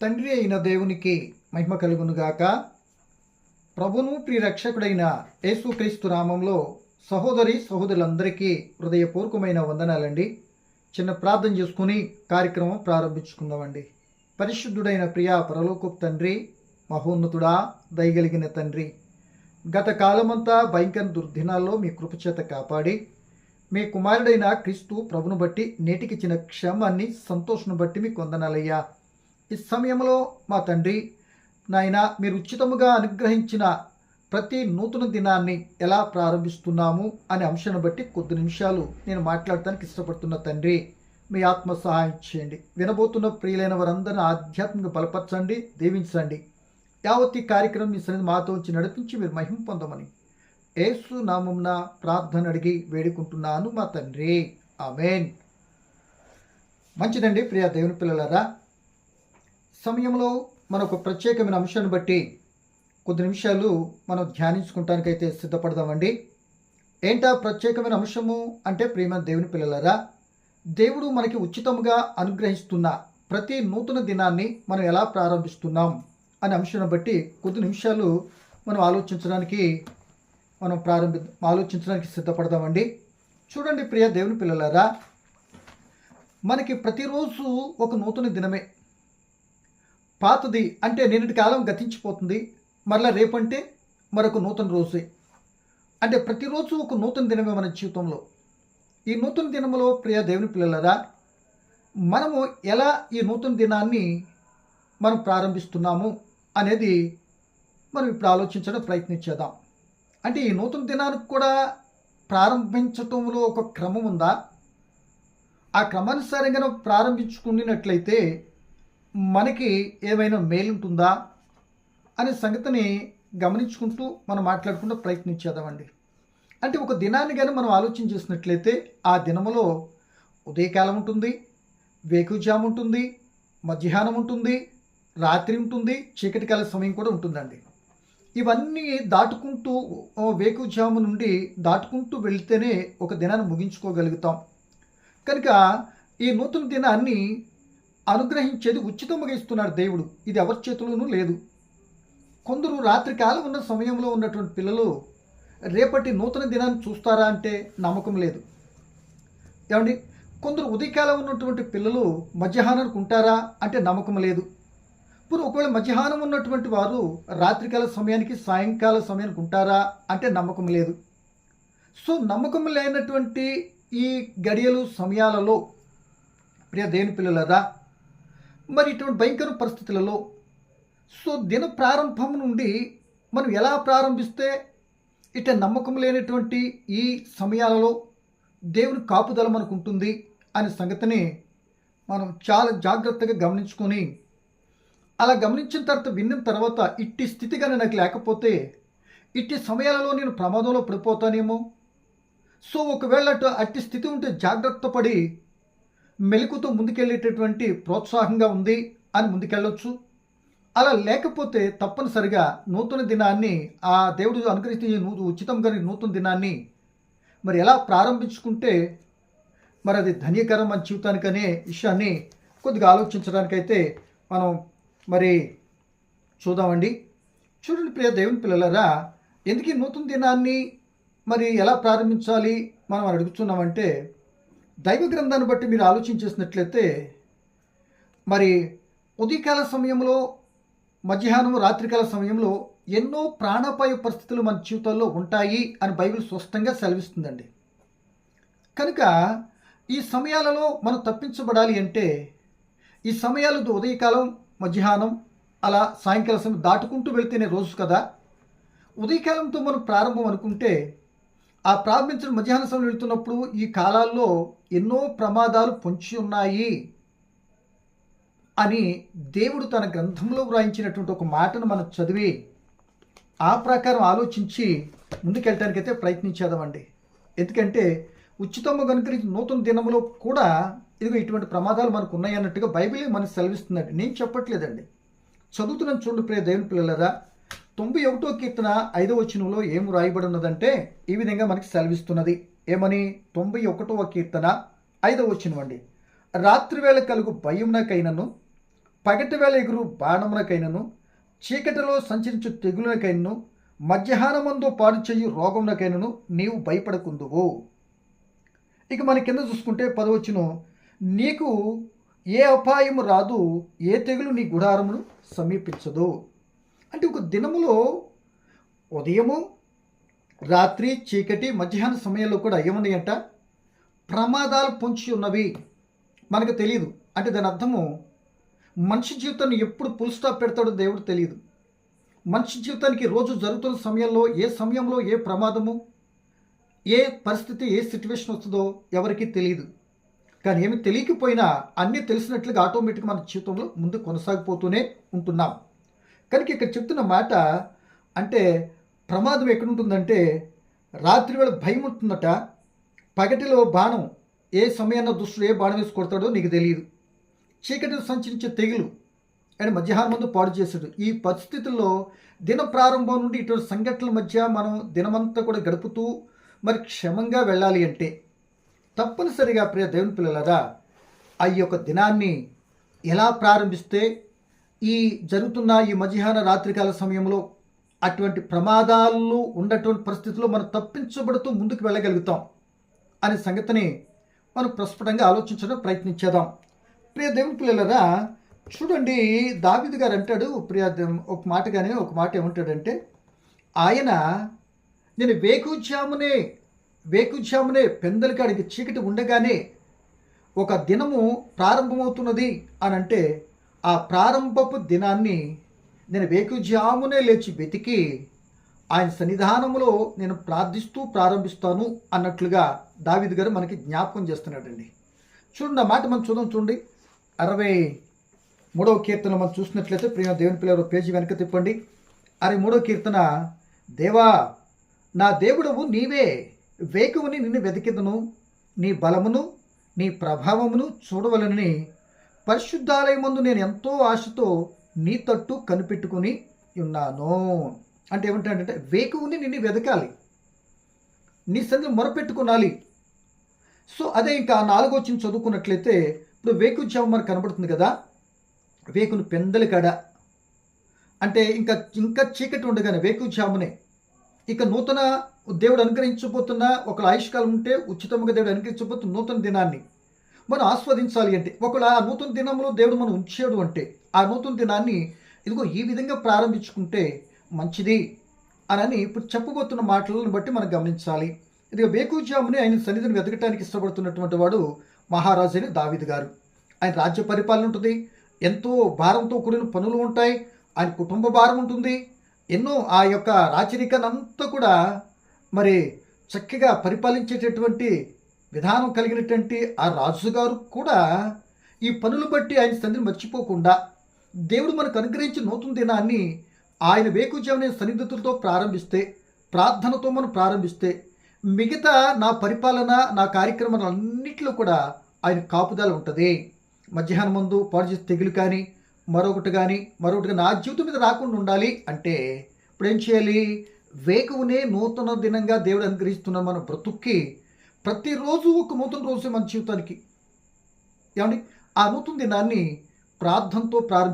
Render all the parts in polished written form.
తండ్రి అయిన దేవునికి మహిమ కలుగునుగాక. ప్రభును ప్రియరక్షకుడైన యేసుక్రీస్తు నామంలో సహోదరి సహోదరులందరికీ హృదయపూర్వకమైన వందనాలండి. చిన్న ప్రార్థన చేసుకుని కార్యక్రమం ప్రారంభించుకుందామండి. పరిశుద్ధుడైన ప్రియా పరలోకపు తండ్రి, మహోన్నతుడా, దయగలిగిన తండ్రి, గత కాలమంతా భయంకర దుర్దినాల్లో మీ కృపచేత కాపాడి మీ కుమారుడైన క్రీస్తు ప్రభును బట్టి నేటికిచ్చిన క్షేమాన్ని సంతోషను బట్టి మీకు వందనాలయ్యా. ఈ సమయంలో మా తండ్రి నాయన, మీరు ఉచితముగా అనుగ్రహించిన ప్రతి నూతన దినాన్ని ఎలా ప్రారంభిస్తున్నాము అనే అంశాన్ని బట్టి కొద్ది నిమిషాలు నేను మాట్లాడటానికి ఇష్టపడుతున్న తండ్రి, మీ ఆత్మ సహాయం చేయండి. వినబోతున్న ప్రియులైన వారందరినీ ఆధ్యాత్మిక బలపరచండి, దీవించండి. యావత్ ఈ కార్యక్రమం మీ సన్నిధి మాతో వచ్చి నడిపించి మీరు మహిమ పొందమని యేసు నామమున ప్రార్థన అడిగి వేడుకుంటున్నాను మా తండ్రి, ఆమేన్. మంచిదండి ప్రియ దేవుని పిల్లలారా, సమయంలో మనకు ప్రత్యేకమైన అంశాన్ని బట్టి కొద్ది నిమిషాలు మనం ధ్యానించుకుంటానికైతే సిద్ధపడదామండి. ఏంటా ప్రత్యేకమైన అంశము అంటే, ప్రియమైన దేవుని పిల్లలారా, దేవుడు మనకి ఉచితంగా అనుగ్రహిస్తున్న ప్రతి నూతన దినాన్ని మనం ఎలా ప్రారంభిస్తున్నాం అనే అంశాన్ని బట్టి కొద్ది నిమిషాలు మనం ఆలోచించడానికి సిద్ధపడదామండి. చూడండి ప్రియ దేవుని పిల్లలారా, మనకి ప్రతిరోజు ఒక నూతన దినమే. పాతది అంటే నిన్నటి కాలం గతించిపోతుంది, మరలా రేపంటే మరొక నూతన రోజే. అంటే ప్రతిరోజు ఒక నూతన దినమే మన జీవితంలో. ఈ నూతన దినములో ప్రియ దేవుని పిల్లలారా, మనము ఎలా ఈ నూతన దినాన్ని మనం ప్రారంభిస్తున్నాము అనేది మనం ఇప్పుడు ఆలోచించడం ప్రయత్నించేద్దాం. అంటే ఈ నూతన దినానికి కూడా ప్రారంభించటంలో ఒక క్రమం ఉందా? ఆ క్రమానుసారంగా ప్రారంభించుకున్నట్లయితే మనకి ఏమైనా మేలుంటుందా అనే సంగతిని గమనించుకుంటూ మనం మాట్లాడుకుంటూ ప్రయత్నించేద్దామండి. అంటే ఒక దినాన్ని కానీ మనం ఆలోచన చేసినట్లయితే ఆ దినములో ఉదయకాలం ఉంటుంది, వేకువజాము ఉంటుంది, మధ్యాహ్నం ఉంటుంది, రాత్రి ఉంటుంది, చీకటి కాల సమయం కూడా ఉంటుందండి. ఇవన్నీ దాటుకుంటూ వేకువజాము నుండి దాటుకుంటూ వెళితేనే ఒక దినాన్ని ముగించుకోగలుగుతాం. కనుక ఈ నూతన దినాన్ని అనుగ్రహించేది ఉచితంగా ఇస్తున్నాడు దేవుడు. ఇది ఎవరి చేతిలోనూ లేదు. కొందరు రాత్రి కాలం ఉన్న సమయంలో ఉన్నటువంటి పిల్లలు రేపటి నూతన దినాన్ని చూస్తారా అంటే నమ్మకం లేదు. ఏమండి, కొందరు ఉదయకాలం ఉన్నటువంటి పిల్లలు మధ్యాహ్నానికి ఉంటారా అంటే నమ్మకం లేదు. ఇప్పుడు ఒకవేళ మధ్యాహ్నం ఉన్నటువంటి వారు రాత్రికాల సమయానికి సాయంకాల సమయానికి ఉంటారా అంటే నమ్మకం లేదు. సో నమ్మకం లేనటువంటి ఈ గడియలు సమయాలలో ప్రియ దేవుని పిల్లలరా, మరి ఇటువంటి భయంకర పరిస్థితులలో సో దిన ప్రారంభం నుండి మనం ఎలా ప్రారంభిస్తే ఇట నమ్మకం లేనటువంటి ఈ సమయాలలో దేవుని కాపుదల మనకు ఉంటుంది అనే సంగతిని మనం చాలా జాగ్రత్తగా గమనించుకొని, అలా గమనించిన తర్వాత విన్న తర్వాత ఇట్టి స్థితి కానీ నాకు లేకపోతే ఇట్టి సమయాలలో నేను ప్రమాదంలో పడిపోతానేమో. సో ఒకవేళ అట్టి స్థితి ఉంటే జాగ్రత్త పడి మెలకుతో ముందుకెళ్ళేటటువంటి ప్రోత్సాహంగా ఉంది అని ముందుకెళ్ళొచ్చు. అలా లేకపోతే తప్పనిసరిగా నూతన దినాన్ని ఆ దేవుడు అనుగ్రహించి ఉచితంగా నూతన దినాన్ని మరి ఎలా ప్రారంభించుకుంటే మరి అది ధన్యకరం అని జీవితానికనే విషయాన్ని కొద్దిగా ఆలోచించడానికైతే మనం మరి చూద్దామండి. చూడండి ప్రియ దేవుని పిల్లలారా, ఎందుకు ఈ నూతన దినాన్ని మరి ఎలా ప్రారంభించాలి మనం అడుగుతున్నామంటే, దైవ గ్రంథాన్ని బట్టి మీరు ఆలోచించేసినట్లయితే మరి ఉదయకాల సమయంలో, మధ్యాహ్నం, రాత్రికాల సమయంలో ఎన్నో ప్రాణాపాయ పరిస్థితులు మన జీవితాల్లో ఉంటాయి అని బైబిల్ స్పష్టంగా సెలవిస్తుందండి. కనుక ఈ సమయాలలో మనం తప్పించబడాలి అంటే ఈ సమయాలు ఉదయకాలం, మధ్యాహ్నం, అలా సాయంకాల సమయం దాటుకుంటూ వెళితేనే రోజు కదా. ఉదయకాలంతో మనం ప్రారంభం అనుకుంటే ఆ ప్రారంభించిన మధ్యాహ్న సమయం వెళుతున్నప్పుడు ఈ కాలాల్లో ఎన్నో ప్రమాదాలు పొంచి ఉన్నాయి అని దేవుడు తన గ్రంథంలో వ్రాయించినటువంటి ఒక మాటను మనం చదివి ఆ ప్రకారం ఆలోచించి ముందుకెళ్ళటానికైతే ప్రయత్నించేదామండి. ఎందుకంటే ఉచితంగా కనుక నూతన దినంలో కూడా ఇదిగో ఇటువంటి ప్రమాదాలు మనకు ఉన్నాయి అన్నట్టుగా బైబిలే మనకు సెలవిస్తుందండి. నేను చెప్పట్లేదండి, చదువుతున్నాను. చూడండి ప్రియ దేవుని పిల్లలారా, 91వ కీర్తన 5వ వచనంలో ఏం రాయబడి ఉన్నదంటే ఈ విధంగా మనకి సెలవిస్తున్నది. ఏమని? 91వ కీర్తన 5వ వచనం అండి. రాత్రివేళ కలుగు భయమునకైనను పగటి వేళ ఎగురు బాణమునకైనను చీకటిలో సంచరించు తెగులకైనను మధ్యాహ్నమందు పాడు చెయ్యి రోగమునకైనను నీవు భయపడకుందువు. ఇక మన కింద చూసుకుంటే 10 నీకు ఏ అపాయము రాదు, ఏ తెగులు నీ గుడారమును సమీపించదు. అంటే ఒక దినములో ఉదయము, రాత్రి, చీకటి, మధ్యాహ్న సమయంలో కూడా ఏమున్నాయంట? ప్రమాదాలు పొంచి ఉన్నవి. మనకు తెలియదు. అంటే దాని అర్థము మనిషి జీవితాన్ని ఎప్పుడు ఫుల్ స్టాప్ పెడతాడో దేవుడు తెలియదు. మనిషి జీవితానికి రోజు జరుగుతున్న సమయంలో ఏ ప్రమాదము, ఏ పరిస్థితి, ఏ సిచ్యువేషన్ వస్తుందో ఎవరికీ తెలియదు. కానీ ఏమి తెలియకపోయినా అన్నీ తెలిసినట్లుగా ఆటోమేటిక్గా మన జీవితంలో ముందు కొనసాగిపోతూనే ఉంటున్నాం. కనుక ఇక్కడ చెప్తున్న మాట అంటే ప్రమాదం ఎక్కడుంటుందంటే రాత్రి వేళ భయం ఉంటుందట. పగటిలో బాణం ఏ సమయాన్న దుష్టుడు ఏ బాణం వేసి కొడతాడో నీకు తెలియదు. చీకటిలో సంచరించే తెగులు అండ్ మధ్యాహ్నం ముందు పాడు చేశాడు. ఈ పరిస్థితుల్లో దిన ప్రారంభం నుండి ఇటువంటి సంఘటనల మధ్య మనం దినమంతా కూడా గడుపుతూ మరి క్షేమంగా వెళ్ళాలి అంటే తప్పనిసరిగా ప్రియ దేవుని పిల్లలారా ఆ యొక్క దినాన్ని ఎలా ప్రారంభిస్తే ఈ జరుగుతున్న ఈ మధ్యాహ్న రాత్రికాల సమయంలో అటువంటి ప్రమాదాలు ఉన్నటువంటి పరిస్థితుల్లో మనం తప్పించబడుతూ ముందుకు వెళ్ళగలుగుతాం అనే సంగతిని మనం ప్రస్ఫుటంగా ఆలోచించడం ప్రయత్నించేద్దాం. ప్రియ దేవుని పిల్లలారా చూడండి, దావీదు గారు అంటాడు ఒక మాట ఏమంటాడంటే, ఆయన నేను వేకుజామునే పెందలకాడికి చీకటి ఉండగానే ఒక దినము ప్రారంభమవుతున్నది అని అంటే ఆ ప్రారంభపు దినాన్ని నేను వేకుజామునే లేచి వెతికి ఆయన సన్నిధానములో నేను ప్రారంభిస్తాను అన్నట్లుగా దావీదు గారు మనకి జ్ఞాపకం చేస్తున్నాడండి. చూడండి ఆ మాట మనం చూడండి 63వ కీర్తన మనం చూసినట్లయితే ప్రియ దేవుని పిల్లలు పేజీ వెనక తిప్పండి. 63వ కీర్తన, దేవా నా దేవుడవు నీవే, వేకువని నిన్ను వెతికిదను, నీ బలమును నీ ప్రభావమును చూడవలనని పరిశుద్ధాలయమందు నేను ఎంతో ఆశతో నీ తట్టు కనిపెట్టుకుని ఉన్నాను. అంటే ఏమంటాడంటే వేకువని నిన్ను వెతకాలి, నీ సన్నిధిలో మొరపెట్టుకోనాలి. సో అదే ఇంకా 4వ వచనం చదువుకున్నట్లయితే ఇప్పుడు వేకుజాము మనకు కనబడుతుంది కదా, వేకుని పెందలి కడ అంటే ఇంకా చీకటి ఉండగానే వేకుజామునే ఇక నూతన దేవుడు అనుగ్రహించబోతున్న ఒక ఆయుష్కాలం ఉంటే ఉచితంగా దేవుడు అనుగ్రహించబోతున్న నూతన దినాన్ని మనం ఆస్వాదించాలి అంటే ఒకవేళ ఆ నూతన దినంలో దేవుడు మనం ఉంచాడు అంటే ఆ నూతన దినాన్ని ఇదిగో ఈ విధంగా ప్రారంభించుకుంటే మంచిది అని ఇప్పుడు చెప్పబోతున్న మాటలను బట్టి మనం గమనించాలి. ఇదిగో వేకుజామునే ఆయన సన్నిధిని వెతకటానికి ఇష్టపడుతున్నటువంటి వాడు మహారాజు అయిన దావీదు గారు. ఆయన రాజ్య పరిపాలన ఉంటుంది, ఎంతో భారంతో కూడిన పనులు ఉంటాయి, ఆయన కుటుంబ భారం ఉంటుంది, ఎన్నో ఆ యొక్క రాచరికాన్ని అంతా కూడా మరి చక్కగా పరిపాలించేటటువంటి విధానం కలిగినటువంటి ఆ రాజుగారు కూడా ఈ పనులు బట్టి ఆయన సన్నిధిని మర్చిపోకుండా దేవుడు మనకు అనుగ్రహించిన నూతన దినాన్ని ఆయన వేకుజామునే సన్నిధితులతో ప్రారంభిస్తే, ప్రార్థనతో మనం ప్రారంభిస్తే మిగతా నా పరిపాలన నా కార్యక్రమాలన్నింటిలో కూడా ఆయన కాపుదల ఉంటుంది. మధ్యాహ్నం ముందు పాడు చేసే తెగులు కానీ మరొకటి నా జీవితం మీద రాకుండా ఉండాలి అంటే ఇప్పుడు ఏం చేయాలి? వేకువనే నూతన దినంగా దేవుడు అనుగ్రహిస్తున్న మన బ్రతుక్కి ప్రతిరోజు ఒక నూతన రోజు మన జీవితానికి ఏమండి ఆ నూతన దినాన్ని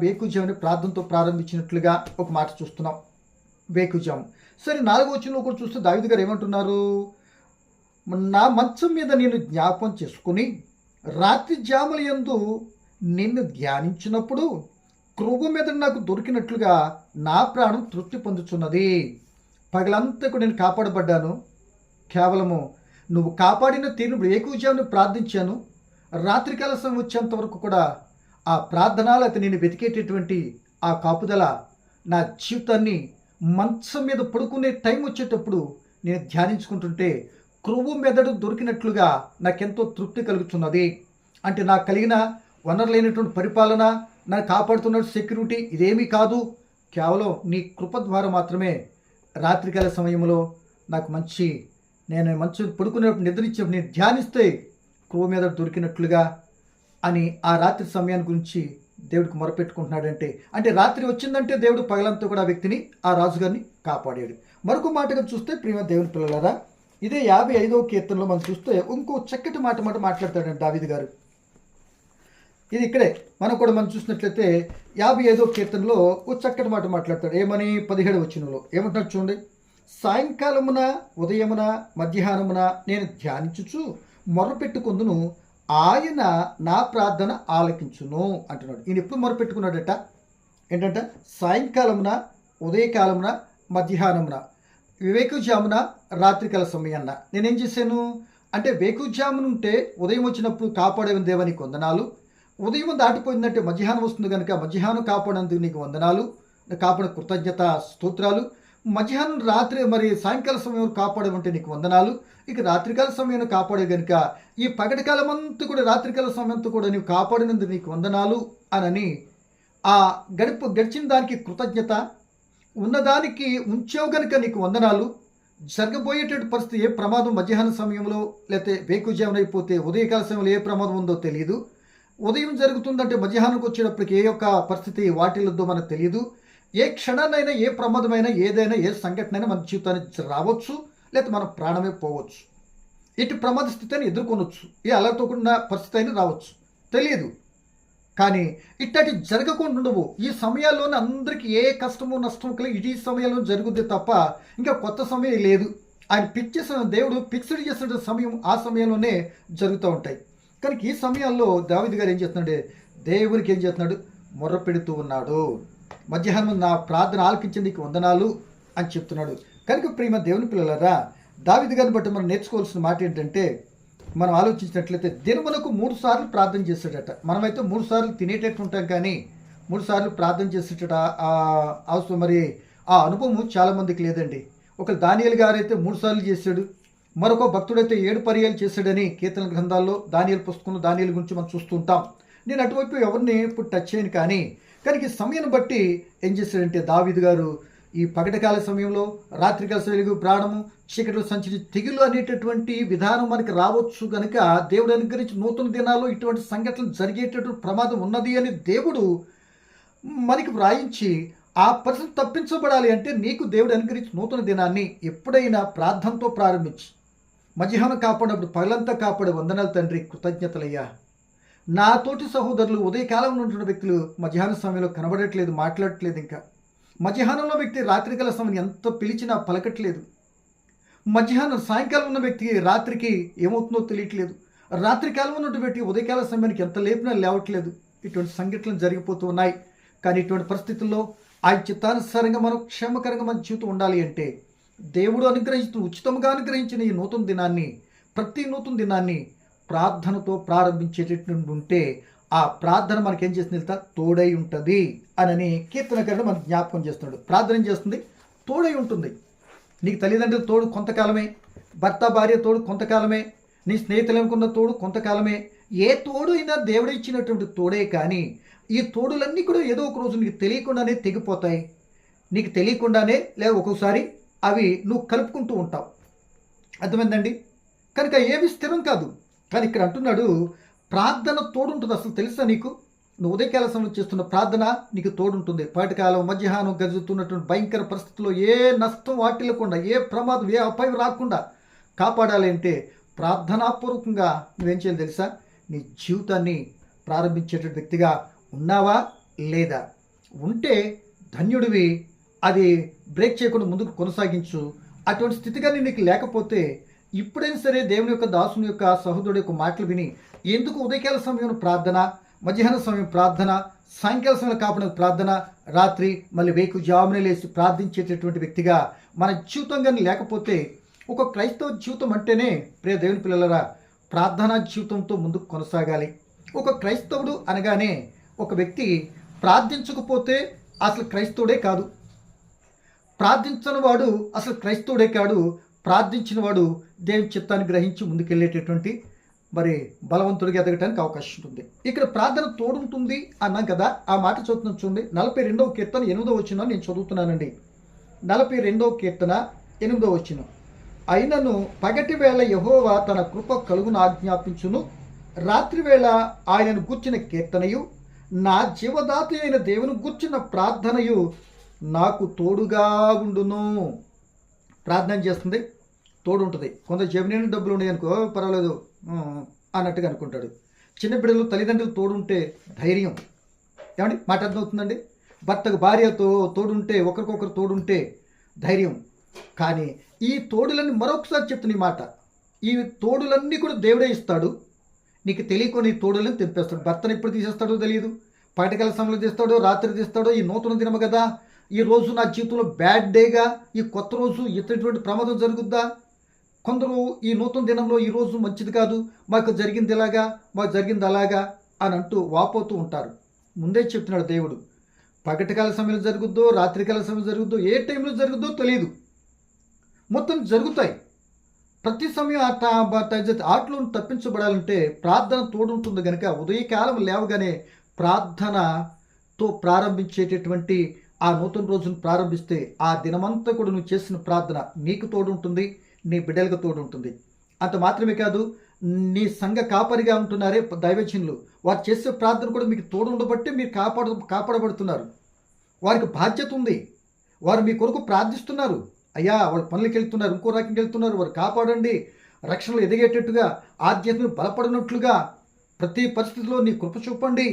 వేకుజాముని ప్రార్థనతో ప్రారంభించినట్లుగా ఒక మాట చూస్తున్నాం. వేకుజాము సరే 4వ వచనంలో కూడా చూస్తే దావీదు గారు ఏమంటున్నారు? నా మంచం మీద నేను జ్ఞాపకం చేసుకుని రాత్రి జాముల యందు నిన్ను ధ్యానించినప్పుడు కృప మీద నాకు దొరికినట్లుగా నా ప్రాణం తృప్తి పొందుతున్నది. పగలంతా కూడా నేను కాపాడబడ్డాను, కేవలము నువ్వు కాపాడిన తీరును వేకుజాముని ప్రార్థించాను. రాత్రికాల సమయం వచ్చేంత వరకు కూడా ఆ ప్రార్థనలు అయితే నేను వెతికేటటువంటి ఆ కాపుదల నా జీవితాన్ని మంచం మీద పడుకునే టైం వచ్చేటప్పుడు నేను ధ్యానించుకుంటుంటే క్రొవ్వు మెదడు దొరికినట్లుగా నాకెంతో తృప్తి కలుగుతున్నది. అంటే నాకు కలిగిన వనరులైనటువంటి పరిపాలన, నన్ను కాపాడుతున్న సెక్యూరిటీ ఇదేమీ కాదు, కేవలం నీ కృప ద్వారా మాత్రమే రాత్రికాల సమయంలో నాకు నేను మంచి పడుకునేటప్పుడు నిద్రించినప్పుడు నేను ధ్యానిస్తే క్రొవ్వు మీద దొరికినట్లుగా అని ఆ రాత్రి సమయాన్ని గురించి దేవుడికి మొరపెట్టుకుంటున్నాడంటే అంటే రాత్రి వచ్చిందంటే దేవుడు పగలంతా కూడా ఆ వ్యక్తిని ఆ రాజుగారిని కాపాడాడు. మరొక మాటగా చూస్తే ప్రియమైన దేవుని పిల్లలారా ఇదే 55వ కీర్తనలో మనం చూస్తే ఇంకో చక్కటి మాట మాట్లాడతాడండి దావీదు గారు. ఇది ఇక్కడే మనం చూసినట్లయితే 55వ కీర్తనలో ఒక చక్కటి మాట మాట్లాడతాడు. ఏమని 17వ వచనంలో ఏమంటాడు చూడండి. సాయంకాలమున ఉదయమున మధ్యాహ్నమున నేను ధ్యానించుచు మొర్రపెట్టుకుందును, ఆయన నా ప్రార్థన ఆలకించును అంటున్నాడు. ఈయన ఎప్పుడు మొరపెట్టుకున్నాడట? ఏంటంటే సాయంకాలమున, ఉదయకాలమున, మధ్యాహ్నమున, వేకుజామున, రాత్రికాల సమయాన్న నేనేం చేశాను అంటే, వేకుజామున ఉంటే ఉదయం వచ్చినప్పుడు కాపాడేవని దేవానికి వందనాలు, ఉదయం దాటిపోయిందంటే మధ్యాహ్నం వస్తుంది కనుక మధ్యాహ్నం కాపాడేందుకు నీకు వందనాలు, కాపాడే కృతజ్ఞత స్తోత్రాలు, మధ్యాహ్నం రాత్రి మరి సాయంకాల సమయం కాపాడమంటే నీకు వందనాలు, ఇక రాత్రికాల సమయం కాపాడే కనుక ఈ పగటి కాలం అంతా కూడా రాత్రికాల సమయంతో కూడా నీవు కాపాడినందుకు నీకు వందనాలు అని ఆ గడిచిన దానికి కృతజ్ఞత, ఉన్నదానికి ఉంచావు గనుక నీకు వందనాలు, జరగబోయేటటువంటి పరిస్థితి ఏ ప్రమాదం మధ్యాహ్న సమయంలో లేకపోతే వేకుజామున అయిపోతే ఉదయకాల సమయంలో ఏ ప్రమాదం ఉందో తెలియదు, ఉదయం జరుగుతుందంటే మధ్యాహ్నానికి వచ్చేటప్పటికి ఏ యొక్క పరిస్థితి వాటిల్లుద్దో మనకు తెలియదు, ఏ క్షణాన్నైనా ఏ ప్రమాదమైనా ఏదైనా ఏ సంఘటన అయినా మన జీవితానికి రావచ్చు, లేకపోతే మన ప్రాణమే పోవచ్చు. ఇటు ప్రమాద స్థితిని ఎదుర్కొనవచ్చు, ఏ అలతోకుండా పరిస్థితి అయినా రావచ్చు, తెలియదు. కానీ ఇట్టటి జరగకుండా ఉండవు. ఈ సమయాల్లోనే అందరికీ ఏ కష్టమో నష్టమో కలిగి ఈ సమయంలో జరుగుద్ది తప్ప ఇంకా కొత్త సమయం లేదు. ఆయన పిక్ చేసిన దేవుడు ఫిక్స్డ్ చేసిన సమయం ఆ సమయంలోనే జరుగుతూ ఉంటాయి. కనుక ఈ సమయాల్లో దావీదు గారు ఏం చేస్తున్నాడు? దేవునికి ఏం చేస్తున్నాడు? మొర్ర పెడుతూ ఉన్నాడు. మధ్యాహ్నం నా ప్రార్థన ఆలకించేందుకు వందనాలు అని చెప్తున్నాడు. కనుక ప్రియమ దేవుని పిల్లలారా, దావీదు గారిని బట్టి మనం నేర్చుకోవాల్సిన మాట ఏంటంటే, మనం ఆలోచించినట్లయితే దినమునకు 3 సార్లు ప్రార్థన చేసేటట. మనమైతే 3 సార్లు తినేటట్టు ఉంటాం, కానీ 3 సార్లు ప్రార్థన చేసేటట అవసరం మరి ఆ అనుభవం చాలామందికి లేదండి. ఒక దానియేలు గారు అయితే 3 సార్లు చేశాడు, మరొక భక్తుడైతే 7 పర్యాలు చేశాడని కీర్తన గ్రంథాల్లో దానియేలు పుస్తకంలో దానియేలు గురించి మనం చూస్తూ ఉంటాం. నేను అటువైపు ఎవరిని ఇప్పుడు టచ్ చేయను, కానీ ఈ సమయాన్ని బట్టి ఏం చేశాడంటే దావీదు గారు ఈ పగటికాల సమయంలో రాత్రికాల వెలుగు ప్రాణము చీకటిలో సంచరి తెగులు అనేటటువంటి విధానం మనకి రావచ్చు కనుక దేవుడు అనుగ్రహించి నూతన దినాల్లో ఇటువంటి సంఘటనలు జరిగేటటువంటి ప్రమాదం ఉన్నది అని దేవుడు మనకి వ్రాయించి ఆ పరిస్థితి తప్పించబడాలి అంటే నీకు దేవుడు అనుగ్రహించి నూతన దినాన్ని ఎప్పుడైనా ప్రార్థనతో ప్రారంభించి మధ్యాహ్నం కాపాడినప్పుడు పగలంతా కాపాడే వందనాలు తండ్రి, కృతజ్ఞతలయ్యా. నా తోటి సహోదరులు ఉదయకాలంలో ఉంటున్న వ్యక్తులు మధ్యాహ్న సమయంలో కనబడట్లేదు, మాట్లాడట్లేదు. ఇంకా మధ్యాహ్నంలో వ్యక్తి రాత్రికాల సమయం ఎంత పిలిచినా పలకట్లేదు. మధ్యాహ్నం సాయంకాలం ఉన్న వ్యక్తికి రాత్రికి ఏమవుతుందో తెలియట్లేదు. రాత్రికాలం ఉన్నటువంటి వ్యక్తి ఉదయకాల సమయానికి ఎంత లేపినా లేవట్లేదు. ఇటువంటి సంఘటనలు జరిగిపోతూ ఉన్నాయి. కానీ ఇటువంటి పరిస్థితుల్లో ఆయన చిత్తానుసారంగా మనం క్షేమకరంగా మన జీవితం ఉండాలి అంటే దేవుడు అనుగ్రహించిన ఉచితంగా అనుగ్రహించిన ఈ నూతన దినాన్ని, ప్రతి నూతన దినాన్ని ప్రార్థనతో ప్రారంభించేటటువంటి ఉంటే ఆ ప్రార్థన మనకేం చేస్తుంది? తోడై ఉంటుంది అని కీర్తనకారుడు మనకు జ్ఞాపకం చేస్తున్నాడు. ప్రార్థన చేస్తుంది, తోడై ఉంటుంది. నీకు తల్లిదండ్రులు తోడు కొంతకాలమే, భర్త భార్య తోడు కొంతకాలమే, నీ స్నేహితులు అనుకున్న తోడు కొంతకాలమే. ఏ తోడు అయినా దేవుడు ఇచ్చినటువంటి తోడే. కానీ ఈ తోడులన్నీ కూడా ఏదో ఒక రోజు నీకు తెలియకుండానే తెగిపోతాయి. నీకు తెలియకుండానే లేదా ఒక్కొక్కసారి అవి నువ్వు కలుపుకుంటూ ఉంటావు. అర్థమైందండి? కనుక ఏవి స్థిరం కాదు. కానీ ఇక్కడ అంటున్నాడు ప్రార్థన తోడుంటుంది. అసలు తెలుసా నీకు? నువ్వు ఉదయకాల సమయంలో చేస్తున్న ప్రార్థన నీకు తోడుంటుంది. పాటికాలం మధ్యాహ్నం గజుతున్నటువంటి భయంకర పరిస్థితుల్లో ఏ నష్టం వాటిల్లకుండా, ఏ ప్రమాదం, ఏ అపాయం రాకుండా కాపాడాలి అంటే ప్రార్థనాపూర్వకంగా నువ్వేం చేయాలి తెలుసా? నీ జీవితాన్ని ప్రారంభించేటువంటి వ్యక్తిగా ఉన్నావా లేదా? ఉంటే ధన్యుడివి. అది బ్రేక్ చేయకుండా ముందుకు కొనసాగించు. అటువంటి స్థితిగానే నీకు లేకపోతే ఇప్పుడైనా సరే దేవుని యొక్క దాసుని యొక్క సహోదరుడు యొక్క మాటలు విని ఎందుకు ఉదయకాల సమయం ప్రార్థన, మధ్యాహ్న సమయం ప్రార్థన, సాయంకాల సమయంలో కాపాడే ప్రార్థన, రాత్రి మళ్ళీ వేకుజామున లేచి ప్రార్థించేటటువంటి వ్యక్తిగా మన జీవితం కానీ లేకపోతే ఒక క్రైస్తవ జీవితం అంటేనే ప్రియ దేవుని పిల్లలరా ప్రార్థనా జీవితంతో ముందుకు కొనసాగాలి. ఒక క్రైస్తవుడు అనగానే ఒక వ్యక్తి ప్రార్థించకపోతే అసలు క్రైస్తవుడే కాదు. ప్రార్థించని వాడు అసలు క్రైస్తవుడే కాడు. ప్రార్థించిన వాడు దేవుని చిత్తాన్ని గ్రహించి ముందుకెళ్ళేటటువంటి మరి బలవంతుడిగా ఎదగటానికి అవకాశం ఉంటుంది. ఇక్కడ ప్రార్థన తోడుంటుంది అన్నాం కదా, ఆ మాట చదువుతున్నాం చూడండి. 42వ కీర్తన 8వ వచనం నేను చదువుతున్నానండి. 42వ కీర్తన 8వ వచనం. అయినను పగటి వేళ యెహోవా తన కృప కలుగును ఆజ్ఞాపించును, రాత్రి వేళ ఆయనను గూర్చిన కీర్తనయు, నా జీవదాత అయిన దేవుని గూర్చిన ప్రార్థనయు నాకు తోడుగా ఉండును. ప్రార్థన చేస్తుంది, తోడు ఉంటుంది. కొంత జేబు నిండా డబ్బులు ఉన్నాయి అనుకో పర్వాలేదు అన్నట్టుగా అనుకుంటాడు. చిన్న బిడ్డలు తల్లిదండ్రులు తోడుంటే ధైర్యం. ఏమండి మాట అర్థమవుతుందండి? భర్తకు భార్యతో తోడుంటే, ఒకరికొకరు తోడుంటే ధైర్యం. కానీ ఈ తోడులన్నీ మరొకసారి చెప్తున్న ఈ మాట, ఈ తోడులన్నీ కూడా దేవుడే ఇస్తాడు. నీకు తెలియకొని ఈ తోడులను తెంపేస్తాడు. భర్తను ఎప్పుడు తీసేస్తాడో తెలియదు. పగటికల సమయంలో తీస్తాడో, రాత్రి తీస్తాడో. ఈ నూతన దినము కదా, ఈ రోజు నా జీవితంలో బ్యాడ్ డేగా, ఈ కొత్త రోజు ఇటువంటి ప్రమాదం జరుగుద్దా? కొందరు ఈ నూతన దినంలో ఈ రోజు మంచిది కాదు, మాకు జరిగింది ఇలాగా, మాకు జరిగింది అలాగా అని అంటూ వాపోతూ ఉంటారు. ముందే చెప్తున్నాడు దేవుడు, పగటికాల సమయంలో జరుగుద్దో, రాత్రికాల సమయం జరుగుద్దో, ఏ టైంలో జరుగుద్దో తెలియదు, మొత్తం జరుగుతాయి. ప్రతి సమయం ఆటలో తప్పించబడాలంటే ప్రార్థన తోడుంటుంది కనుక ఉదయకాలం లేవగానే ప్రార్థనతో ప్రారంభించేటటువంటి ఆ నూతన రోజును ప్రారంభిస్తే ఆ దినమంతా కూడా నువ్వు చేసిన ప్రార్థన నీకు తోడుంటుంది, నీ బిడ్డలకు తోడుంటుంది. అంత మాత్రమే కాదు, నీ సంఘ కాపరిగా ఉంటున్నారే దైవజనులు, వారు చేసే ప్రార్థన కూడా మీకు తోడు ఉండబట్టి మీరు కాపాడబడుతున్నారు. వారికి బాధ్యత ఉంది, వారు మీ కొరకు ప్రార్థిస్తున్నారు. అయ్యా వాళ్ళు పనులకి వెళ్తున్నారు, ఇంకో రకంకి వెళ్తున్నారు, వారు కాపాడండి, రక్షణలు ఎదిగేటట్టుగా, ఆధ్యాత్మిక బలపడినట్లుగా ప్రతి పరిస్థితిలో నీ కృప చూపండి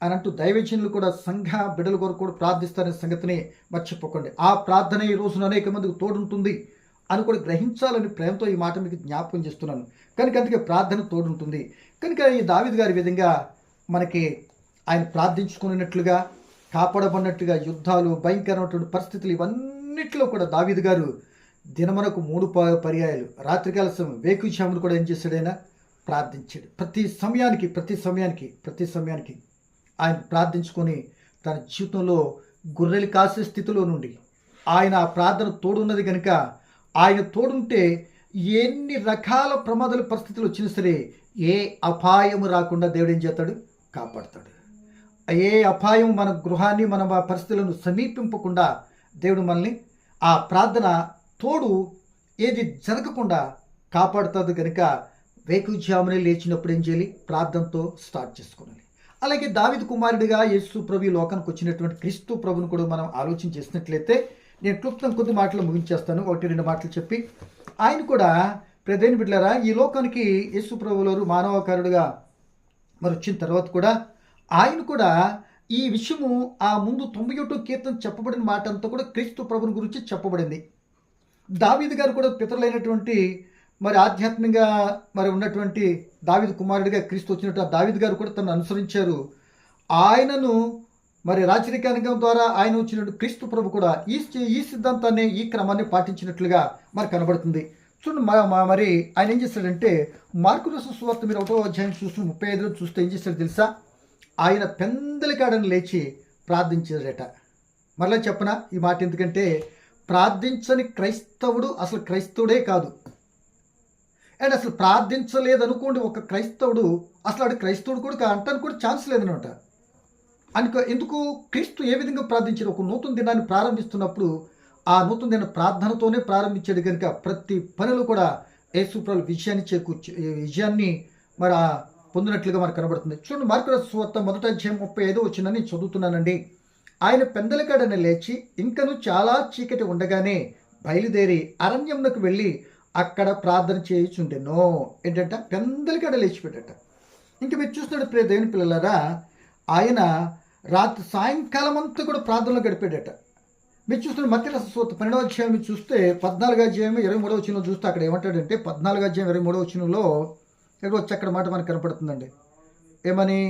అని అంటూ దైవజనులు కూడా సంఘ బిడ్డల కొరకు కూడా ప్రార్థిస్తారనే సంగతిని మర్చిపోకండి. ఆ ప్రార్థన ఈ రోజున అనేక మందికి తోడుంటుంది అని కూడా గ్రహించాలని ప్రేమతో ఈ మాట మీకు జ్ఞాపకం చేస్తున్నాను. కనుక అందుకే ప్రార్థన తోడుంటుంది. కనుక ఈ దావీదు గారి విధంగా మనకి ఆయన ప్రార్థించుకున్నట్లుగా, కాపాడబడినట్టుగా, యుద్ధాలు, భయంకరమైనటువంటి పరిస్థితులు ఇవన్నిటిలో కూడా దావీదు గారు దినమునకు 3 పర్యాయాలు రాత్రికాల సమయం వేకుజామును కూడా ఏం చేశాడైనా ప్రార్థించాడు. ప్రతి సమయానికి ఆయన ప్రార్థించుకొని తన జీవితంలో గొర్రెలు కాసే స్థితిలో నుండి ఆయన ఆ ప్రార్థన తోడున్నది కనుక, ఆయన తోడుంటే ఎన్ని రకాల ప్రమాదాల పరిస్థితులు వచ్చినా సరే ఏ అపాయము రాకుండా దేవుడు ఏం చేస్తాడు? కాపాడుతాడు. ఏ అపాయం మన గృహాన్ని, మన పరిస్థితులను సమీపింపకుండా దేవుడు మనల్ని ఆ ప్రార్థన తోడు ఏది జరగకుండా కాపాడుతుంది కనుక వేకుజామునే లేచినప్పుడు ఏం చేయాలి? ప్రార్థనతో స్టార్ట్ చేసుకోవాలి. అలాగే దావీదు కుమారుడిగా యేసు ప్రభు లోకానికి వచ్చినటువంటి క్రీస్తు ప్రభుని కూడా మనం ఆలోచన చేసినట్లయితే, నేను క్లుప్తం కొద్ది మాటలు ముగించేస్తాను, 1-2 మాటలు చెప్పి. ఆయన కూడా ప్రదేని బిడ్డలారా, ఈ లోకానికి యేసు ప్రభువారు మానవాకారుడుగా మరి వచ్చిన తర్వాత కూడా ఆయన కూడా ఈ విషయము ఆ ముందు 91 కీర్తన చెప్పబడిన మాట అంతా కూడా క్రీస్తు ప్రభుని గురించి చెప్పబడింది. దావీదు గారు కూడా పితరులైనటువంటి మరి ఆధ్యాత్మికంగా మరి ఉన్నటువంటి దావీదు కుమారుడిగా క్రీస్తు వచ్చినట్టు ఆ దావీదు గారు కూడా తనను అనుసరించారు. ఆయనను మరి రాజరికానికం ద్వారా ఆయన వచ్చినట్టు క్రీస్తు ప్రభు కూడా ఈ సిద్ధాంతాన్ని, ఈ క్రమాన్ని పాటించినట్లుగా మరి కనబడుతుంది. చూడండి, మరి ఆయన ఏం చేస్తాడంటే, మార్కు రాసిన సువార్త మీరు 1వ అధ్యాయం చూస్తూ 35 చూస్తే ఏం చేస్తాడు తెలుసా? ఆయన పెందలికాడని లేచి ప్రార్థించాడట. మరలా చెప్పనా ఈ మాట? ఎందుకంటే ప్రార్థించని క్రైస్తవుడు అసలు క్రైస్తవుడే కాదు. అండ్ అసలు ప్రార్థించలేదనుకోండి ఒక క్రైస్తవుడు, అసలు ఆడు క్రైస్తవుడు కూడా అంటానికి కూడా ఛాన్స్ లేదనమాట. ఎందుకు? క్రీస్తు ఏ విధంగా ప్రార్థించారు? ఒక నూతన దినాన్ని ప్రారంభిస్తున్నప్పుడు ఆ నూతన దిన ప్రార్థనతోనే ప్రారంభించాడు కనుక ప్రతి పనులు కూడా యేసుప్రభు విజయాన్ని మరి పొందినట్లుగా మనకు కనబడుతుంది. చూడండి, మార్కు రాసిన సువార్త 1వ అధ్యాయం 35 వచనాన్ని చదువుతున్నానండి. ఆయన పెందలకాడని లేచి ఇంకను చాలా చీకటి ఉండగానే బయలుదేరి అరణ్యంలోకి వెళ్ళి అక్కడ ప్రార్థన చేయుచుండెను. ఏంటంటే పెందలకాడ లేచిపెట్టట. ఇంక మీరు చూస్తున్నాడు ప్రియ దేవుని పిల్లలారా, ఆయన సాయంకాలం అంతా కూడా ప్రార్థనలో గడిపాడట. మీరు చూస్తున్న మత్తయి రాసిన సువార్త 12వ అధ్యాయం మీరు చూస్తే 14వ అధ్యాయం 23వ వచనంలో చూస్తే అక్కడ ఏమంటాడంటే 14వ అధ్యాయం 23వ వచనంలో ఇక్కడ వచ్చి అక్కడ మాట మనకు కనపడుతుందండి. ఏమని?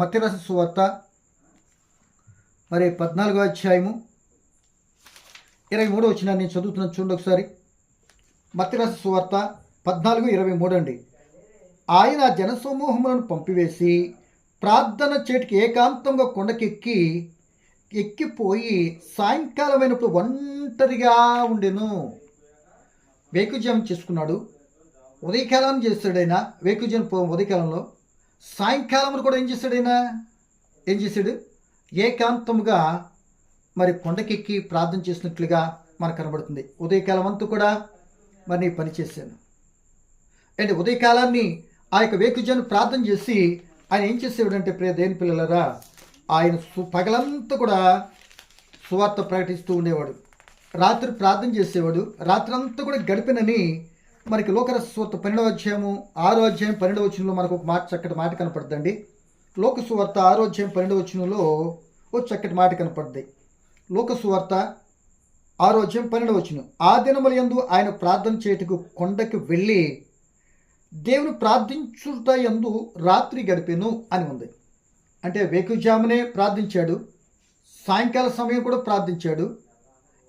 మత్తయి రాసిన సువార్త మరి 14వ అధ్యాయము 23వ వచనాన్ని నేను చదువుతున్నాను, చూడండి ఒకసారి. మత్తయి రాసిన సువార్త 14:23 అండి. ఆయన జనసమూహములను పంపివేసి ప్రార్థన చేటికి ఏకాంతంగా ఎక్కిపోయి సాయంకాలమైనప్పుడు ఒంటరిగా ఉండెను. వేకుజాము చేసుకున్నాడు, ఉదయకాలం చేస్తాడైనా. ఉదయకాలంలో సాయంకాలంలో కూడా ఏం చేశాడు? ఏకాంతముగా మరి కొండకెక్కి ప్రార్థన చేసినట్లుగా మనకు కనబడుతుంది. ఉదయకాలం అంతా కూడా మరి నేను పని చేశాను అండ్ ఉదయకాలాన్ని ఆ యొక్క వేకుజాన్ని ప్రార్థన చేసి ఆయన ఏం చేసేవాడంటే ప్రియ దేవుని పిల్లలారా, ఆయన పగలంతా కూడా సువార్త ప్రకటిస్తూ ఉండేవాడు, రాత్రి ప్రార్థన చేసేవాడు. రాత్రి అంతా కూడా గడిపినని మనకి లోకసువార్త 12వ అధ్యాయము 6వ అధ్యాయం 12వ వచనంలో మనకు ఒక మాట, చక్కటి మాట కనపడుతుందండి. లోకసువార్త 6వ అధ్యాయం 12వ వచనంలో ఒక చక్కటి మాట కనపడుతుంది. లోకసువార్త 6వ అధ్యాయం 12వ వచనం, ఆ దినములందు ఆయన ప్రార్థన చేయుటకు కొండకి వెళ్ళి దేవుని ప్రార్థించుట యందు రాత్రి గడిపెను అని ఉంది. అంటే వేకుజామునే ప్రార్థించాడు, సాయంకాల సమయం కూడా ప్రార్థించాడు.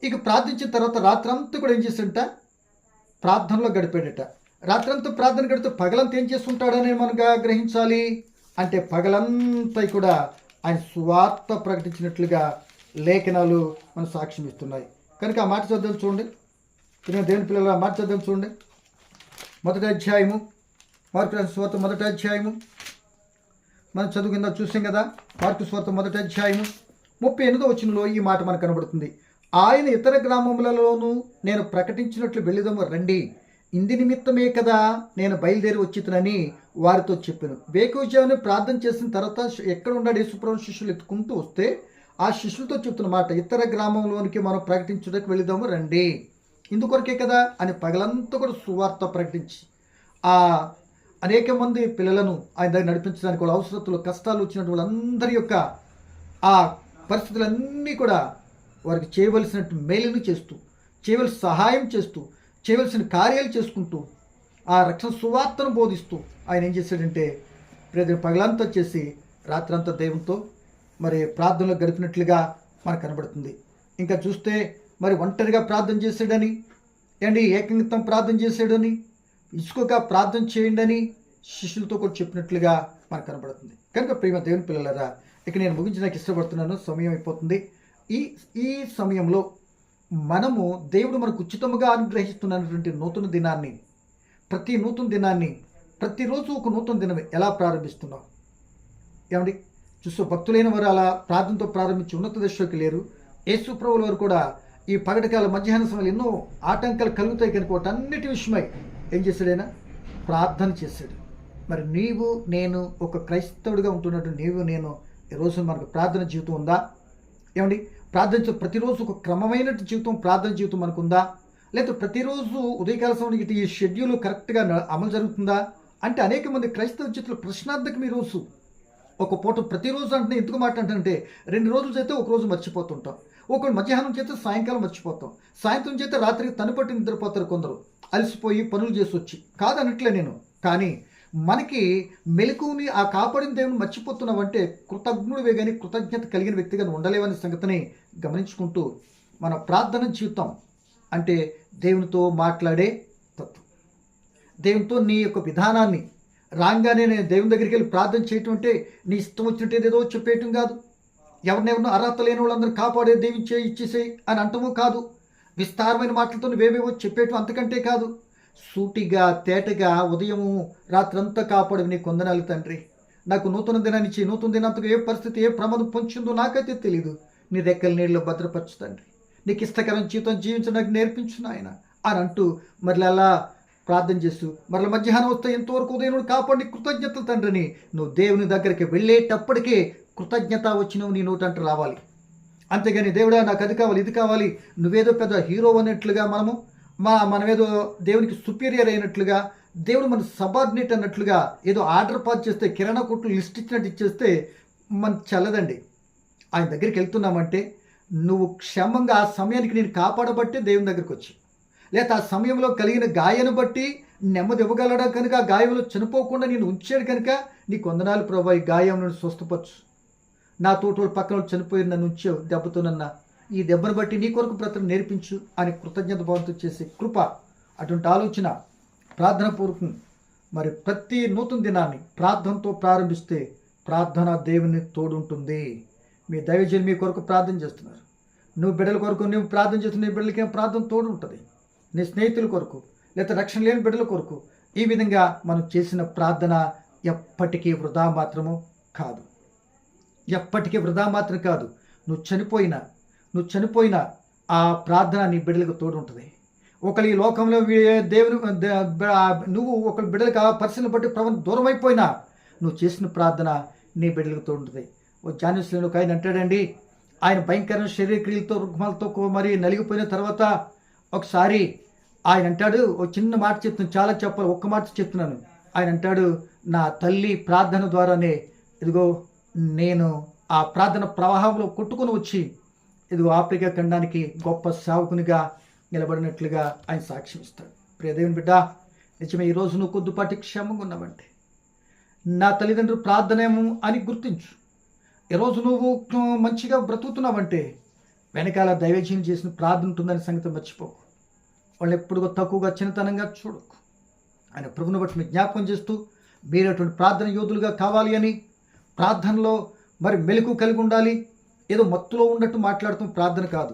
ఇక ప్రార్థించిన తర్వాత రాత్రంతా కూడా ఏం చేసింట, ప్రార్థనలో గడిపాడట. రాత్రంతా ప్రార్థన గడితే పగలంతా ఏం చేస్తుంటాడని మనగా గ్రహించాలి. అంటే పగలంతా కూడా ఆయన సువార్త ప్రకటించినట్లుగా లేఖనాలు మన సాక్ష్యం ఇస్తున్నాయి. కనుక ఆ మాట చదువు చూడండి, దేవుని పిల్లల ఆ మాట చదువు చూడండి. మొదటి అధ్యాయము, మార్కు రాసిన సువార్త మొదటి అధ్యాయము మనం చదువు కింద చూసాం కదా. మార్కు సువార్త మొదటి అధ్యాయము 38వ వచనంలో ఈ మాట మనకు కనబడుతుంది. ఆయన ఇతర గ్రామములలోనూ నేను ప్రకటించినట్లు వెళ్ళిదము రండి, ఇంది నిమిత్తమే కదా నేను బయలుదేరి వచ్చితునని వారితో చెప్పాను. వేకువజామున ప్రార్థన చేసిన తర్వాత ఎక్కడ ఉన్నాడు యేసుప్రభు శిష్యులు ఎత్తుకుంటూ వస్తే ఆ శిష్యులతో చెప్తున్న మాట, ఇతర గ్రామంలోనికి మనం ప్రకటించడానికి వెళిదాము రండి, ఇందుకొరకే కదా అని పగలంతా కూడా సువార్త ప్రకటించి ఆ అనేక మంది పిల్లలను ఆయన దగ్గర నడిపించడానికి, వాళ్ళ అవసరతలు కష్టాలు వచ్చినట్టు వాళ్ళందరి యొక్క ఆ పరిస్థితులన్నీ కూడా వారికి చేయవలసినట్టు మేలును చేస్తూ, చేయవలసిన సహాయం చేస్తూ, చేయవలసిన కార్యాలు చేసుకుంటూ, ఆ రక్షణ సువార్తను బోధిస్తూ ఆయన ఏం చేశాడంటే పగలంతా చేసి రాత్రంతా దేవునితో మరి ప్రార్థనలో గడిపినట్లుగా మనకు కనబడుతుంది. ఇంకా చూస్తే మరి ఒంటరిగా ప్రార్థన చేశాడని, ఏంటి ఏకంగితం ప్రార్థన చేశాడని, ఇసుకగా ప్రార్థన చేయండి అని శిష్యులతో కూడా చెప్పినట్లుగా మనకు కనబడుతుంది. కనుక ప్రేమ దేవుని పిల్లలారా, ఇక నేను ముగించడానికి ఇష్టపడుతున్నాను, సమయం అయిపోతుంది. ఈ సమయంలో మనము దేవుడు మనకు ఉచితముగా అనుగ్రహిస్తున్నటువంటి నూతన దినాన్ని, ప్రతి నూతన దినాన్ని, ప్రతిరోజు ఒక నూతన దినం ఎలా ప్రారంభిస్తున్నాం? ఏమండి చూస్తూ భక్తులైన వారు అలా ప్రార్థనతో ప్రారంభించి ఉన్నత దశలోకి లేరు. యేసు ప్రభువుల వారు కూడా ఈ పగటికాల మధ్యాహ్న సమయంలో ఎన్నో ఆటంకాలు కలుగుతాయి కనుక వాటన్నిటి విషయమై ఏం చేశాడైనా ప్రార్థన చేశాడు. మరి నీవు నేను ఒక క్రైస్తవుడిగా ఉంటున్నట్టు నీవు నేను ఈరోజు మనకు ప్రార్థన జీవితం ఉందా? ఏమండి ప్రార్థించే ప్రతిరోజు ఒక క్రమమైన జీవితం, ప్రార్థన జీవితం మనకు ఉందా? లేదా ప్రతిరోజు ఉదయకాల సమయానికి ఈ షెడ్యూల్ కరెక్ట్గా అమలు జరుగుతుందా? అంటే అనేక మంది క్రైస్తవ జీవితంలో ప్రశ్నార్థకం ఈరోజు ఒక పూట ప్రతిరోజు అంటే ఎందుకు మాట అంటే 2 రోజులు చేస్తే ఒక రోజు మర్చిపోతుంటాం, ఒకరు మధ్యాహ్నం చేస్తే సాయంకాలం మర్చిపోతాం, సాయంత్రం చేస్తే రాత్రికి తనుపట్టి నిద్రపోతారు కొందరు, అలసిపోయి పనులు చేసి వచ్చి. కాదనట్లే నేను, కానీ మనకి మెలకుని ఆ కాపాడిన దేవుని మర్చిపోతున్నావంటే కృతజ్ఞుడివే కానీ కృతజ్ఞత కలిగిన వ్యక్తిగా ఉండలేవనే సంగతిని గమనించుకుంటూ మన ప్రార్థన జీవితం అంటే దేవునితో మాట్లాడే తత్వం, దేవునితో నీ యొక్క విధానాన్ని రాగానే నేను దేవుని దగ్గరికి వెళ్ళి ప్రార్థన చేయటం అంటే నీ ఇష్టం వచ్చినట్టు ఏదో చెప్పేయటం కాదు, ఎవరినెవరినో అర్హత లేని వాళ్ళందరూ కాపాడే దేవించే ఇచ్చేసేయి అని అంటము కాదు, విస్తారమైన మాటలతో నువ్వేమేవో చెప్పేయటం అంతకంటే కాదు, సూటిగా తేటగా ఉదయము రాత్రంతా కాపాడు నీ కొందనాలు తండ్రి, నాకు నూతన దినాన్ని ఇచ్చి నూతన దినాంతకు ఏ పరిస్థితి ఏ ప్రమాదం పొంచిందో నాకైతే తెలియదు, నీ రెక్కల నీళ్ళు భద్రపరచు తండ్రి, నీకు ఇష్టకరం జీవితం జీవించడానికి నేర్పించు నాయన అని అంటూ మరి అలా ప్రార్థన చేస్తూ మరలా మధ్యాహ్నం వస్తే ఎంతవరకు ఉదయం కాపాడి కృతజ్ఞతలు తండ్రిని నువ్వు దేవుని దగ్గరికి వెళ్ళేటప్పటికే కృతజ్ఞత వచ్చినవు నీ నోటంట రావాలి. అంతేగాని దేవుడా నాకు అది కావాలి ఇది కావాలి, నువ్వేదో పెద్ద హీరో అన్నట్లుగా మనమేదో దేవునికి సుపీరియర్ అయినట్లుగా, దేవుడు మన సబార్డినేట్ అన్నట్లుగా ఏదో ఆర్డర్ పాస్ చేస్తే కిరాణా కొట్లు లిస్ట్ ఇచ్చినట్టు ఇచ్చేస్తే మన చల్లదండి. ఆయన దగ్గరికి వెళ్తున్నామంటే నువ్వు క్షేమంగా ఆ సమయానికి నేను కాపాడబట్టే దేవుని దగ్గరికి వచ్చి, లేదా ఆ సమయంలో కలిగిన గాయాన్ని బట్టి నెమ్మది ఇవ్వగలడా కనుక ఆ గాయంలో చనిపోకుండా నేను ఉంచాడు కనుక నీ కొందనాలు ప్రభా, ఈ గాయం నుండి స్వస్థపరచు, నా తోటోళ్ళు పక్కన చనిపోయి నన్ను ఉంచావు దెబ్బతోనన్నా, ఈ దెబ్బను బట్టి నీ కొరకు బ్రతను నేర్పించు అని కృతజ్ఞత భావంతో చేసే కృప, అటువంటి ఆలోచన ప్రార్థనపూర్వకం మరి ప్రతి నూతన దినాన్ని ప్రార్థనతో ప్రారంభిస్తే ప్రార్థన దేవుని తోడుంటుంది. మీ దైవజనులు మీ కొరకు ప్రార్థన చేస్తున్నారు, నువ్వు బిడ్డల కొరకు నువ్వు ప్రార్థన చేస్తున్న నీ బిడ్డలకి ప్రార్థన తోడు ఉంటుంది, నీ స్నేహితుల కొరకు లేదా రక్షణ లేని బిడ్డల కొరకు. ఈ విధంగా మనం చేసిన ప్రార్థన ఎప్పటికీ వృధా మాత్రము కాదు, ఎప్పటికీ వృధా మాత్రం కాదు. నువ్వు చనిపోయినా ఆ ప్రార్థన నీ బిడ్డలకు తోడు ఉంటుంది. ఒకళ్ళు ఈ లోకంలో దేవుని నువ్వు ఒకరి బిడ్డలకు ఆ పరిస్థితిని బట్టి దూరం అయిపోయినా నువ్వు చేసిన ప్రార్థన నీ బిడ్డలకు తోడు ఉంటుంది. ఓ జాన్యుస్లేని ఒక ఆయన అంటాడండి, ఆయన భయంకరమైన శరీర క్రియలతో రుగ్మాలతో మరి నలిగిపోయిన తర్వాత ఒకసారి ఆయన అంటాడు, ఒక చిన్న మాట చెప్తున్నాను, చాలా చెప్పాలి, ఒక్క మాట చెప్తున్నాను. ఆయన అంటాడు, నా తల్లి ప్రార్థన ద్వారానే ఇదిగో నేను ఆ ప్రార్థన ప్రవాహంలో కొట్టుకొని వచ్చి ఇదిగో ఆఫ్రికా ఖండానికి గొప్ప సేవకునిగా నిలబడినట్లుగా ఆయన సాక్ష్యం ఇస్తాడు. ప్రియ దేవుని బిడ్డ, నిజమే ఈరోజు నువ్వు కొద్దిపాటి క్షేమంగా ఉన్నావంటే నా తల్లిదండ్రులు ప్రార్థనేమో అని గుర్తించు. ఈరోజు నువ్వు మంచిగా బ్రతుకుతున్నావంటే వెనకాల దైవజీవం చేసిన ప్రార్థన ఉంటుందని సంగతి మర్చిపోకు. వాళ్ళు ఎప్పుడు తక్కువగా చిన్నతనంగా చూడకు. ఆయన ప్రభుని బట్టి మీ జ్ఞాపకం చేస్తూ మీరు అటువంటి ప్రార్థన యోధులుగా కావాలి అని, ప్రార్థనలో మరి మెలకు కలిగి ఉండాలి. ఏదో మత్తులో ఉన్నట్టు మాట్లాడుతూ ప్రార్థన కాదు.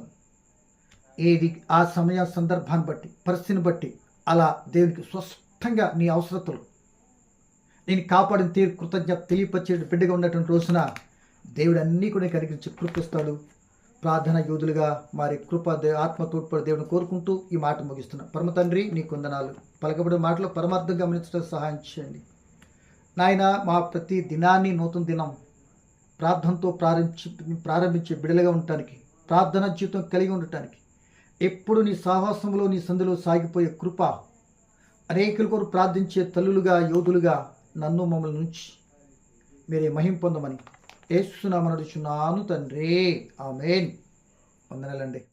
ఏది ఆ సమయ సందర్భాన్ని బట్టి, పరిస్థితిని బట్టి అలా దేవునికి స్పష్టంగా నీ అవసరతలు నేను కాపాడిన తీరు కృతజ్ఞత తెలియపరిచే బిడ్డగా ఉన్నటువంటి రోజున దేవుడు అన్నీ కూడా కలిగించి కృపిస్తాడు. ప్రార్థన యోధులుగా మరి కృప ఆత్మ తోడ్పడి దేవుని కోరుకుంటూ ఈ మాట ముగిస్తున్నా. పరమ తండ్రి నీ కొందనాలు. పలకబడే మాటలో పరమార్థం గమనించడానికి సహాయం చేయండి నాయన. మా ప్రతి దినాన్ని నూతన దినం ప్రార్థనతో ప్రారంభించే బిడలుగా ఉండటానికి, ప్రార్థన జీవితం కలిగి ఉండటానికి, ఎప్పుడు నీ సాహసంలో నీ సందులో సాగిపోయే కృప, అనేకుల కొరకు ప్రార్థించే తల్లులుగా యోధులుగా నన్ను మమ్మల్ని నుంచి మీరే మహిం పొందమని యేసు నామమున అడుగుచున్నాను తండ్రి. ఆమేన్. వందనాలండి.